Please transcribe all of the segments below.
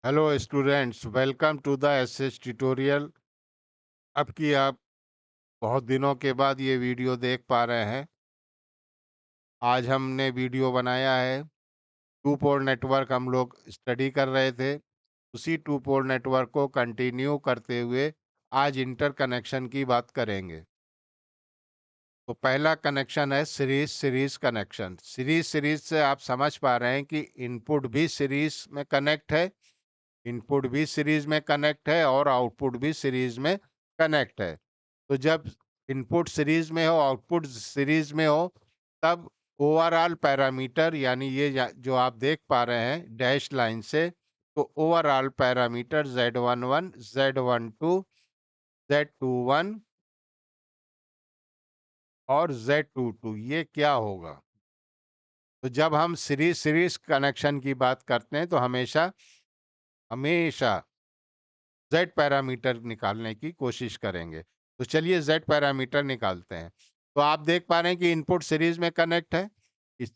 Hello students, welcome to the SS tutorial. अब की आप बहुत दिनों के बाद ये वीडियो देख पा रहे हैं। आज हमने वीडियो बनाया है, टू पोल नेटवर्क हम लोग स्टडी कर रहे थे। उसी टू पोल नेटवर्क को कंटिन्यू करते हुए आज इंटर कनेक्शन की बात करेंगे। तो पहला कनेक्शन है series series connection. Series series से आप समझ पा रहे हैं कि इनपुट भी सीरीज में कनेक्ट है, इनपुट भी सीरीज में कनेक्ट है और आउटपुट भी सीरीज में कनेक्ट है। तो जब इनपुट सीरीज में हो, आउटपुट सीरीज में हो, तब ओवरऑल पैरामीटर यानी ये जो आप देख पा रहे हैं डैश लाइन से, तो overall parameter Z11, Z12, Z21 और Z22 ये क्या होगा। तो जब हम सीरीज सीरीज कनेक्शन की बात करते हैं तो हमेशा हमेशा Z पैरामीटर निकालने की कोशिश करेंगे। तो चलिए Z पैरामीटर निकालते हैं। तो आप देख पा रहे हैं कि इनपुट सीरीज में कनेक्ट है।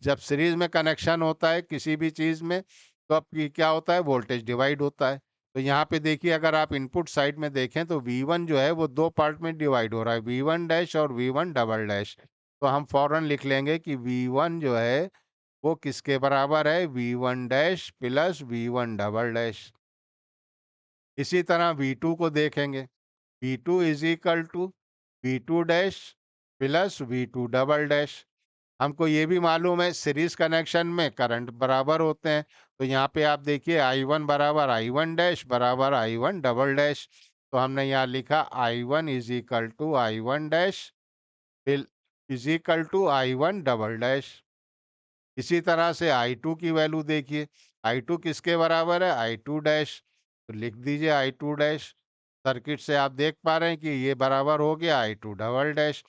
जब सीरीज में कनेक्शन होता है किसी भी चीज में, तो अब क्या होता है, वोल्टेज डिवाइड होता है। तो यहाँ पे देखिए, अगर आप इनपुट साइड में देखें तो V1 जो है वो दो पार्ट में डिवाइड हो रहा है, V1 डैश और V1 डबल डैश। तो हम फौरन लिख लेंगे कि V1 जो है वो किसके बराबर है, V1 dash plus V1 double dash. इसी तरह V2 को देखेंगे, V2 is equal to V2 dash plus V2 double dash. हमको ये भी मालूम है सीरीज कनेक्शन में करंट बराबर होते हैं। तो यहाँ पे आप देखिए I1 बराबर I1 डैश बराबर I1 डबल डैश। तो हमने यहाँ लिखा I1 is equal to I1 dash is equal to I1 double dash. इसी तरह से I2 की वैल्यू देखिए, I2 किसके बराबर है, I2 डैश। तो लिख दीजिए I2 डैश। सर्किट से आप देख पा रहे हैं कि ये बराबर हो गया I2 डबल डैश।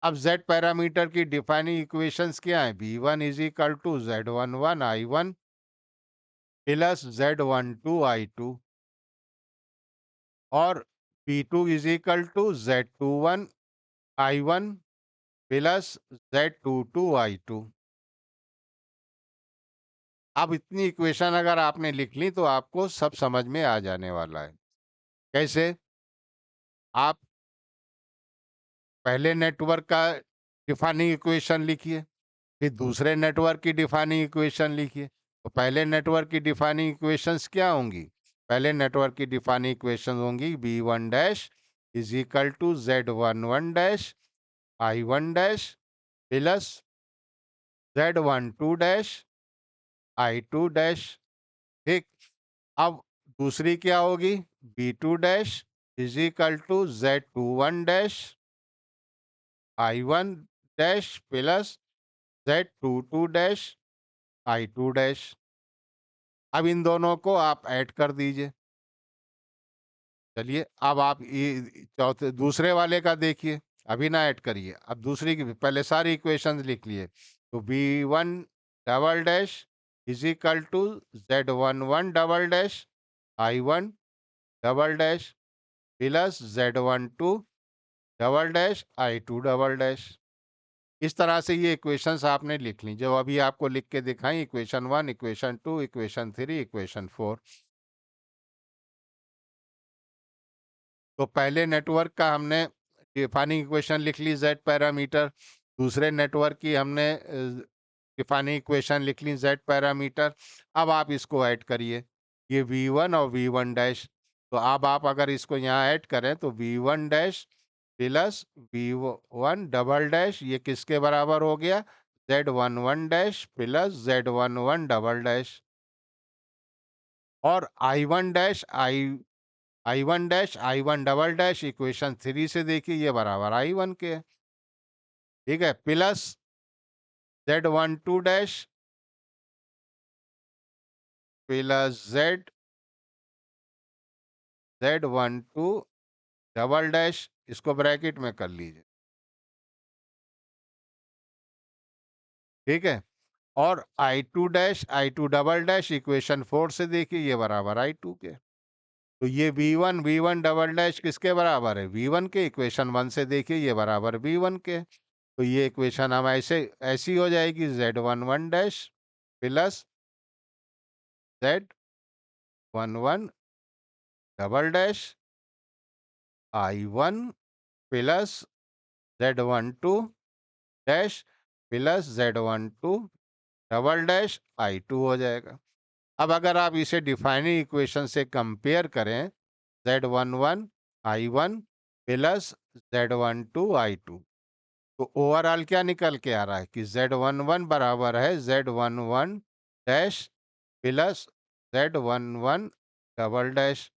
अब Z पैरामीटर की डिफाइनिंग इक्वेशंस क्या है, V1 is equal to Z11 I1 plus Z12 I2 और P2 is equal to Z21 I1 plus Z22 I2। अब इतनी इक्वेशन अगर आपने लिख ली तो आपको सब समझ में आ जाने वाला है। कैसे? आप पहले नेटवर्क का डिफाइनिंग इक्वेशन लिखिए, फिर दूसरे नेटवर्क की डिफाइनिंग इक्वेशन लिखिए। तो पहले नेटवर्क की डिफाइनिंग इक्वेशंस क्या होंगी? पहले नेटवर्क की डिफाइनिंग इक्वेशन होंगी V1 dash is equal to Z11 dash I1 dash plus Z12 dash I2 dash. ठीक। अब दूसरी क्या होगी, B2 dash is equal to Z21 dash I1 dash plus Z22 dash I2 dash. अब इन दोनों को आप ऐड कर दीजिए। चलिए अब आप चौथे दूसरे वाले का देखिए, अभी ना ऐड करिए, अब दूसरी की पहले सारी इक्वेशंस लिख लिए। तो V1 double dash is equal to Z11 double dash I1 double dash plus Z12 double dash I2 double dash. इस तरह से ये इक्वेशंस आपने लिख ली, जो अभी आपको लिख के दिखाई, इक्वेशन 1, इक्वेशन 2, इक्वेशन 3, इक्वेशन 4। तो पहले नेटवर्क का हमने डिफाइनिंग इक्वेशन लिख ली Z पैरामीटर, दूसरे नेटवर्क की हमने डिफाइनिंग इक्वेशन लिख ली Z पैरामीटर। अब आप इसको ऐड करिए, ये V1 और V1 डैश। तो अब आप अगर इसको यहाँ ऐड करें तो V1 dash plus V1 double dash ये किसके बराबर हो गया, Z11 dash plus Z11 double dash. और I1 dash I1 dash I1 double dash equation 3 से देखिए ये बराबर I1 के है। ठीक है, plus Z12 dash plus Z12 double dash, इसको ब्रैकेट में कर लीजिए। ठीक है, और I2 dash I2 double dash equation 4 से देखिए ये बराबर I2 के। तो ये V1 डबल डैश किसके बराबर है, V1 के। इक्वेशन 1 से देखिए ये बराबर V1 के। तो ये इक्वेशन हम ऐसे ऐसी हो जाएगी Z11 dash plus Z11 double dash I1 plus Z12 dash plus Z12 double dash I2 हो जाएगा। अब अगर आप इसे डिफाइनिंग इक्वेशन से कंपेयर करें, Z11 I1 plus Z12 I2, तो ओवरऑल क्या निकल के आ रहा है कि Z11 बराबर है Z11 dash plus Z11 double dash,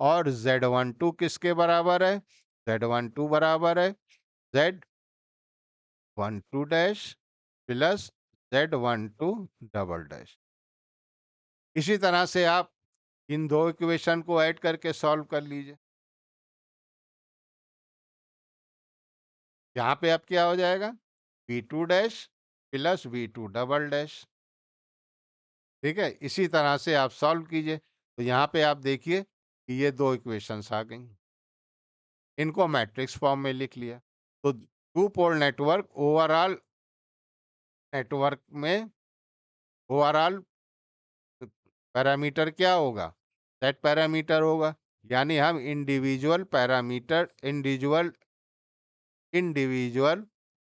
और Z12 किसके बराबर है? Z12 बराबर है Z12 dash plus Z12 double dash. इसी तरह से आप इन दो इक्वेशन को ऐड करके सॉल्व कर लीजिए। यहाँ पे अब क्या हो जाएगा? V2 dash plus V2 double dash. ठीक है, इसी तरह से आप सॉल्व कीजिए। तो यहाँ पे आप देखिए कि ये दो इक्वेशंस आ गई, इनको मैट्रिक्स फॉर्म में लिख लिया। तो two pole network overall network में ओवरऑल पैरामीटर क्या होगा? सेट पैरामीटर होगा। यानी हम इंडिविजुअल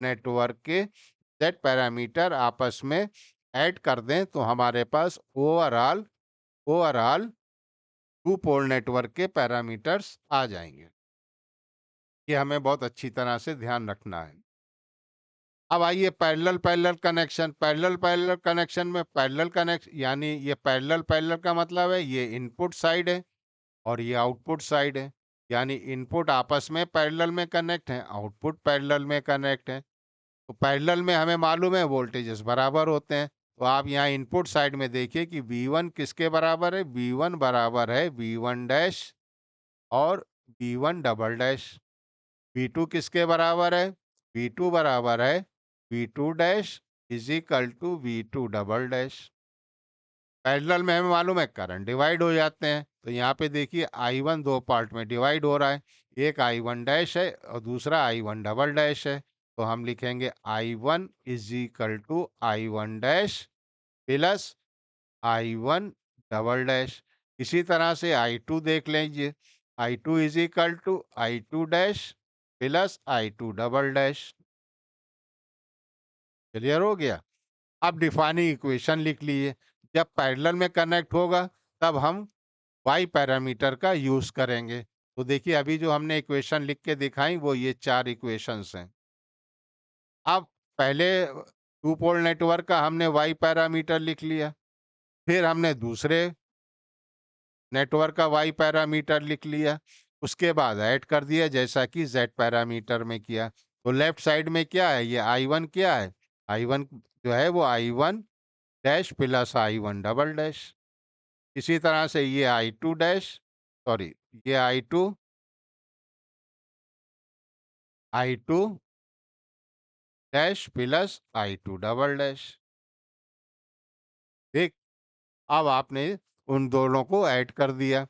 नेटवर्क के सेट पैरामीटर आपस में ऐड कर दें तो हमारे पास ओवरऑल टू पोल नेटवर्क के पैरामीटर्स आ जाएंगे। ये हमें बहुत अच्छी तरह से ध्यान रखना है। अब आइए पैरेलल कनेक्शन में पैरेलल कनेक्शन, यानी ये पैरेलल का मतलब है ये इनपुट साइड है और ये आउटपुट साइड है। यानी इनपुट आपस में पैरेलल में कनेक्ट है, आउटपुट पैरेलल में कनेक्ट है। तो पैरेलल में हमें मालूम है वोल्टेजेस बराबर होते हैं। तो आप यहाँ इनपुट साइड में देखिए कि V1 किसके बराबर है? V1 बराबर है V1 डैश और V1 डबल डैश। V2 किसके बराबर है? V2 बराबर है V2 dash is equal to V2 double dash. Parallel में हमें मालूम है करंट डिवाइड हो जाते हैं। तो यहाँ पे देखिए I1 दो पार्ट में डिवाइड हो रहा है, एक I1 डैश है और दूसरा I1 डबल डैश है। तो हम लिखेंगे I1 is equal to I1 dash plus I1 double dash. इसी तरह से I2 देख लीजिए, I2 is equal to I2 dash plus I2 double dash. Clear हो गया? अब डिफाइनिंग इक्वेशन लिख लीजिए। जब पैरेलल में कनेक्ट होगा तब हम वाई पैरामीटर का यूज करेंगे। तो देखिए अभी जो हमने इक्वेशन लिख के दिखाई वो ये चार इक्वेशंस हैं। अब पहले टू पोल नेटवर्क का हमने वाई पैरामीटर लिख लिया, फिर हमने दूसरे नेटवर्क का वाई पैरामीटर लिख लिया, उसके बाद ऐड कर दिया जैसा कि जेड पैरामीटर में किया। तो लेफ्ट साइड में क्या है? ये I1 क्या है? I1 जो है वो I1 dash plus I1 double dash. इसी तरह से ये I2 डैश, सॉरी, ये I2 dash plus I2 double dash. ठीक, अब आपने उन दोनों को ऐड कर दिया।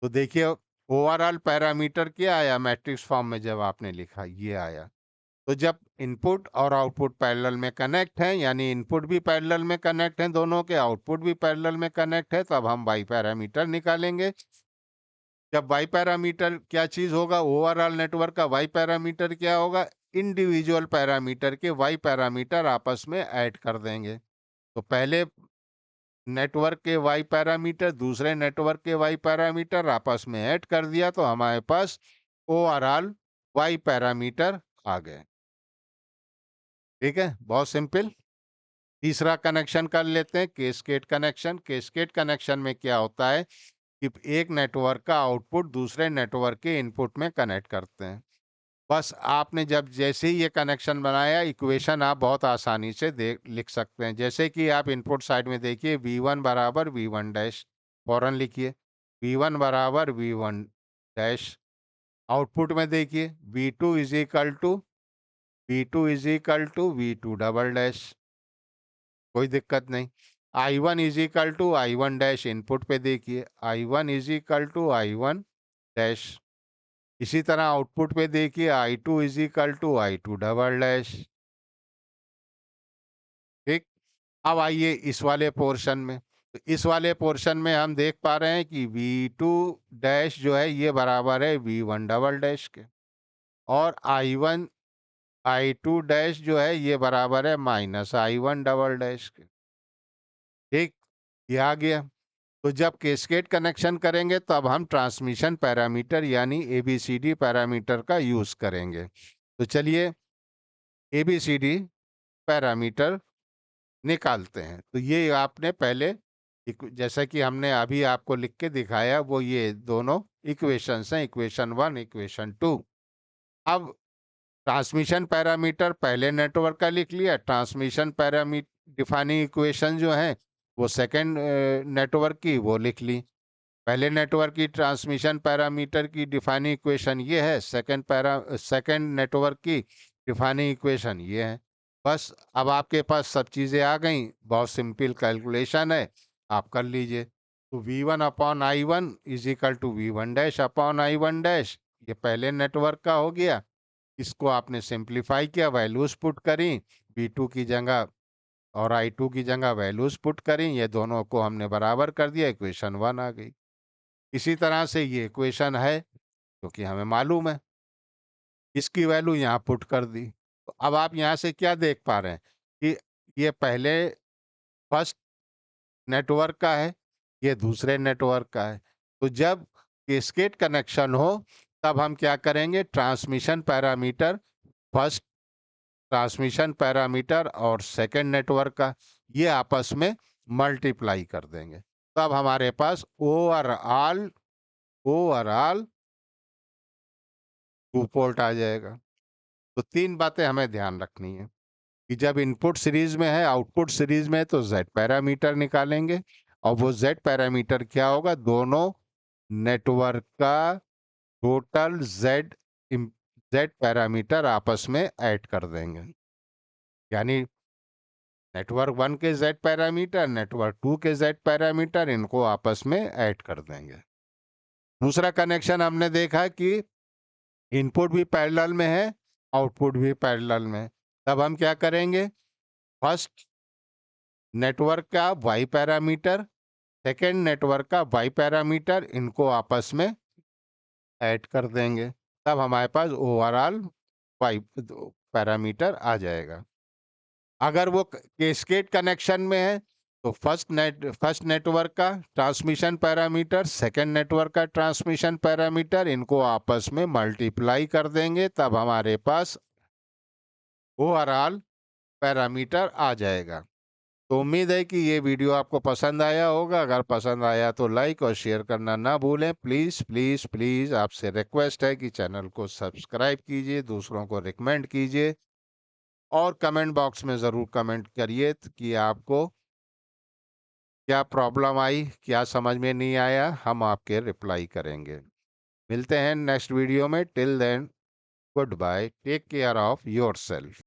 तो देखिए ओवरऑल पैरामीटर क्या आया मैट्रिक्स फॉर्म में जब आपने लिखा, ये आया। तो जब इनपुट और आउटपुट पैरेलल में कनेक्ट हैं, यानी इनपुट भी पैरेलल में कनेक्ट हैं दोनों के, आउटपुट भी पैरेलल में कनेक्ट है, तब हम वाई पैरामीटर निकालेंगे। जब वाई पैरामीटर क्या चीज होगा? ओवरऑल नेटवर्क का वाई पैरामीटर क्या होगा? इंडिविजुअल पैरामीटर के वाई पैरामीटर आपस में ऐड कर देंगे। तो पहले नेटवर्क के वाई पैरामीटर दूसरे नेटवर्क के वाई पैरामीटर आपस में ऐड कर दिया तो हमारे पास ओवरऑल वाई पैरामीटर आ गए। ठीक है, बहुत सिंपल। तीसरा कनेक्शन कर लेते हैं, कैस्केड कनेक्शन। कैस्केड कनेक्शन में क्या होता है कि एक नेटवर्क का आउटपुट दूसरे नेटवर्क के इनपुट में कनेक्ट करते हैं। बस आपने जब जैसे ही ये कनेक्शन बनाया, इक्वेशन आप बहुत आसानी से देख लिख सकते हैं। जैसे कि आप इनपुट साइड में देखिए V1 बराबर V1 डैश, फौरन लिखिए V1 बराबर V1 डैश। आउटपुट में देखिए V2 is equal to V2 double dash, कोई दिक्कत नहीं। I1 is equal to I1 dash, input पे देखिए I1 is equal to I1 dash. इसी तरह आउटपुट पे देखिए I2 is equal to I2 double dash. ठीक, अब आइए इस वाले पोर्शन में। तो इस वाले पोर्शन में हम देख पा रहे हैं कि V2 डैश जो है ये बराबर है V1 डबल डैश के, और I2 डैश जो है ये बराबर है माइनस I1 डबल डैश के। ठीक, ये आ गया। तो जब कैस्केड कनेक्शन करेंगे तब हम ट्रांसमिशन पैरामीटर यानी ABCD पैरामीटर का यूज करेंगे। तो चलिए ABCD पैरामीटर निकालते हैं। तो ये आपने पहले जैसा कि हमने अभी आपको लिख के दिखाया, वो ये दोनों इक्वेशंस हैं, इक्वेशन 1 इक्वेशन 2। अब ट्रांसमिशन पैरामीटर पहले नेटवर्क का लिख लिया, ट्रांसमिशन पैरामीटर डिफाइनिंग इक्वेशन जो है वो सेकंड नेटवर्क की वो लिख ली। पहले नेटवर्क की ट्रांसमिशन पैरामीटर की डिफाइनिंग इक्वेशन ये है, सेकंड नेटवर्क की डिफाइनिंग इक्वेशन ये है। बस अब आपके पास सब चीज़ें आ गई, बहुत सिंपल कैलकुलेशन है, आप कर लीजिए। तो V1 upon I1 is equal to V1 dash upon I1 dash, ये पहले नेटवर्क का हो गया। इसको आपने सिंप्लीफाई किया, वैल्यूज पुट करी, V2 की जगह और I2 की जगह वैल्यूज पुट करी, ये दोनों को हमने बराबर कर दिया, इक्वेशन 1 आ गई। इसी तरह से ये इक्वेशन है क्योंकि हमें मालूम है, इसकी वैल्यू यहाँ पुट कर दी। तो अब आप यहाँ से क्या देख पा रहे हैं कि ये पहले फर्स्ट नेटवर्क का है, ये दूसरे नेटवर्क का है। तो जब कैस्केड कनेक्शन हो तब हम क्या करेंगे, transmission parameter first transmission parameter और सेकंड नेटवर्क का ये आपस में मल्टीप्लाई कर देंगे। तब हमारे पास ओवरऑल ओवरऑल 2 पोर्ट आ जाएगा। तो 3 बातें हमें ध्यान रखनी है कि जब इनपुट सीरीज में है, आउटपुट सीरीज में है, तो Z पैरामीटर निकालेंगे, और वो Z पैरामीटर क्या होगा, दोनों नेटवर्क का टोटल Z पैरामीटर आपस में ऐड कर देंगे। यानी नेटवर्क 1 के Z पैरामीटर, नेटवर्क 2 के Z पैरामीटर, इनको आपस में ऐड कर देंगे। दूसरा कनेक्शन हमने देखा कि इनपुट भी पैरेलल में है, आउटपुट भी पैरेलल में है। तब हम क्या करेंगे, फर्स्ट नेटवर्क का Y पैरामीटर, सेकेंड नेटवर्क का Y पैरामीटर, इनको आपस में ऐड कर देंगे। तब हमारे पास ओवरऑल Y पैरामीटर आ जाएगा। अगर वो कैस्केड कनेक्शन में है तो फर्स्ट नेटवर्क का ट्रांसमिशन पैरामीटर, सेकंड नेटवर्क का ट्रांसमिशन पैरामीटर, इनको आपस में मल्टीप्लाई कर देंगे, तब हमारे पास ओवरऑल पैरामीटर आ जाएगा। तो उम्मीद है कि ये वीडियो आपको पसंद आया होगा। अगर पसंद आया तो लाइक और शेयर करना ना भूलें। प्लीज़ प्लीज़ प्लीज़ आपसे रिक्वेस्ट है कि चैनल को सब्सक्राइब कीजिए, दूसरों को रिकमेंड कीजिए, और कमेंट बॉक्स में ज़रूर कमेंट करिए कि आपको क्या प्रॉब्लम आई, क्या समझ में नहीं आया, हम आपके रिप्लाई करेंगे। मिलते हैं नेक्स्ट वीडियो में। Till then goodbye, take care of yourself.